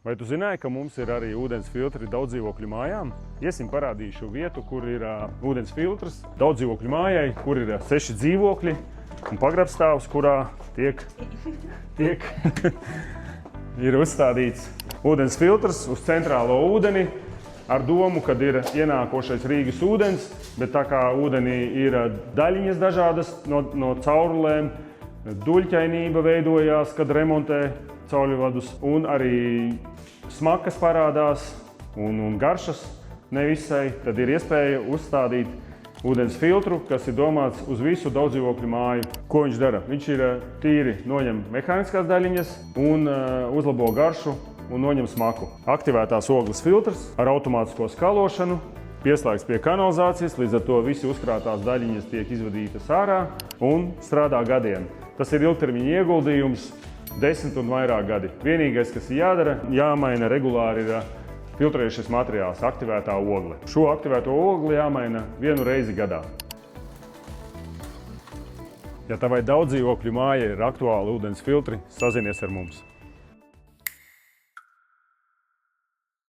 Vai tu zināji, ka mums ir arī ūdens filtri daudz dzīvokļu mājām? Iesim parādīšu vietu, kur ir ūdens filtrs daudz dzīvokļu mājai, kur ir 6 dzīvokļi un pagrabstāvs, kurā tiek ir uzstādīts ūdens filtrs uz centrālo ūdeni ar domu, kad ir ienākošais Rīgas ūdens, bet tā kā ūdenī ir daļiņas dažādas no caurulēm, duļķainība veidojās, kad remontē cauļvadus, un arī smakas parādās un garšas nevisai, tad ir iespēja uzstādīt ūdens filtru, kas ir domāts uz visu daudzdzīvokļu māju. Ko viņš dara? Viņš ir tīri noņem mehāniskās daļiņas un uzlabo garšu un noņem smaku. Aktivētās ogles filtrs ar automātisko skalošanu, pieslēgts pie kanalizācijas, līdz ar to visi uzkrātās daļiņas tiek izvadītas ārā un strādā gadiem. Tas ir ilgtermiņa ieguldījums, 10 un vairāk gadi. Vienīgais, kas ir jādara, jāmaina regulāri ir filtrējušais materiāls, aktivētā ogle. Šo aktivēto ogli jāmaina 1 reizi gadā. Ja tavai daudzdzīvokļu mājai ir aktuāli ūdens filtri, sazinies ar mums.